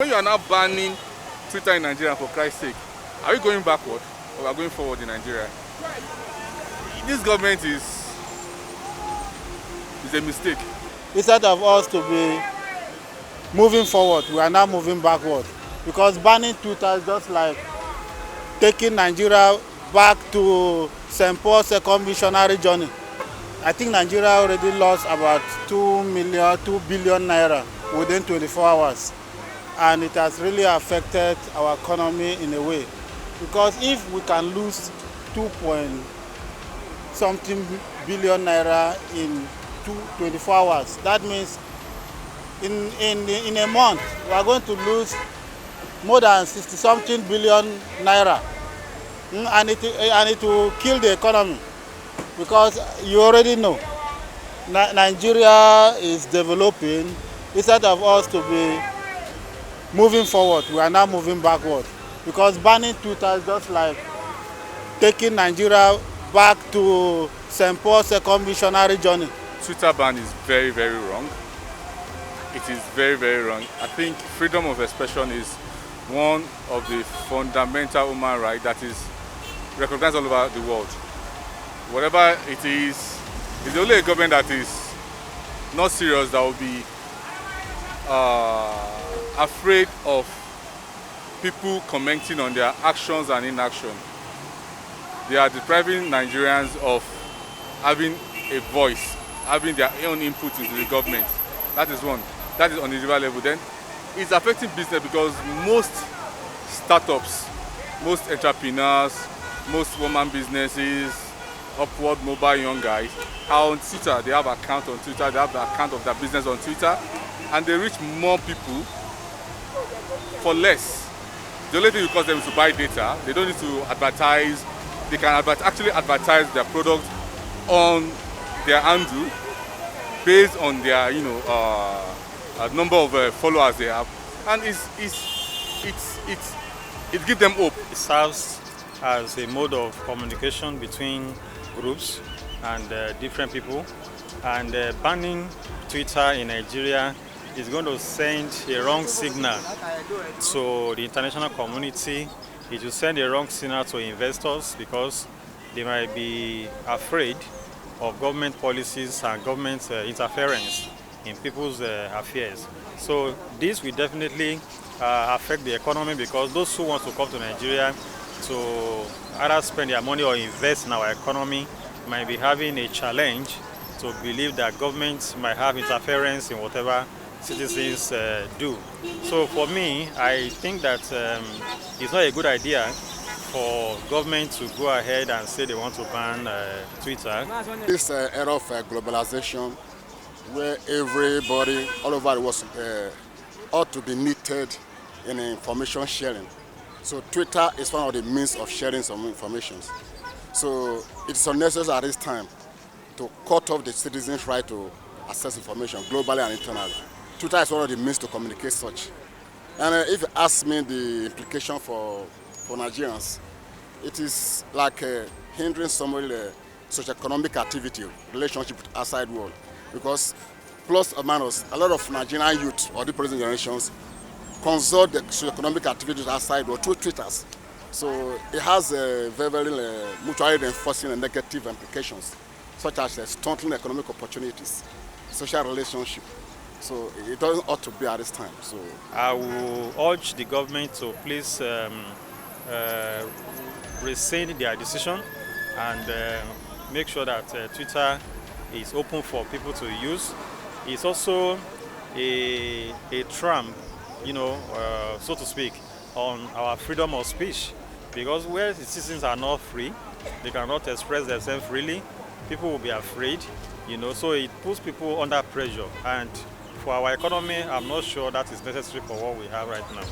When you are now banning Twitter in Nigeria, for Christ's sake, are we going backward or are we going forward in Nigeria? This government is a mistake. Instead of us to be moving forward, we are now moving backward. Because banning Twitter is just like taking Nigeria back to St. Paul's second missionary journey. I think Nigeria already lost about 2 billion naira within 24 hours. And it has really affected our economy in a way. Because if we can lose 2-something billion naira in 24 hours, that means in a month we are going to lose more than 60-something billion naira. And it will kill the economy. Because you already know, Nigeria is developing. Instead of us to be moving forward, we are now moving backward. Because banning Twitter is just like taking Nigeria back to St. Paul's second missionary journey. Twitter ban is very, very wrong. It is very, very wrong. I think freedom of expression is one of the fundamental human rights that is recognized all over the world. Whatever it is, it's only a government that is not serious that will be afraid of people commenting on their actions and inaction. They are depriving Nigerians of having a voice, having their own input into the government. That is one. That is on the individual level. Then it's affecting business because most startups, most entrepreneurs, most woman businesses, upward mobile young guys are on Twitter. They have an account on Twitter. They have the account of their business on Twitter, and they reach more people for less. The only thing it costs them is to buy data. They don't need to advertise. They can actually advertise their product on their handle based on their number of followers they have, and it gives them hope. It serves as a mode of communication between groups and different people, and banning Twitter in Nigeria is going to send a wrong signal to the international community. It will send a wrong signal to investors because they might be afraid of government policies and government interference in people's affairs. So this will definitely affect the economy because those who want to come to Nigeria to either spend their money or invest in our economy might be having a challenge to believe that governments might have interference in whatever citizens do. So for me, I think that it's not a good idea for government to go ahead and say they want to ban Twitter. This era of globalization, where everybody all over the world ought to be knitted in information sharing. So Twitter is one of the means of sharing some information. So it's unnecessary at this time to cut off the citizens' right to access information globally and internally. Twitter is one of the means to communicate such. And if you ask me the implication for Nigerians, it is like hindering somebody socio-economic activity, relationship with outside world. Because plus or minus, a lot of Nigerian youth or the present generations consult the socio-economic activities outside world through Twitters. So it has very mutually reinforcing and negative implications, such as stunting economic opportunities, social relationship. So it doesn't ought to be at this time. So I will urge the government to please rescind their decision and make sure that Twitter is open for people to use. It's also a tramp, so to speak, on our freedom of speech. Because where the citizens are not free, they cannot express themselves freely, people will be afraid, so it puts people under pressure. And for our economy, I'm not sure that is necessary for what we have right now.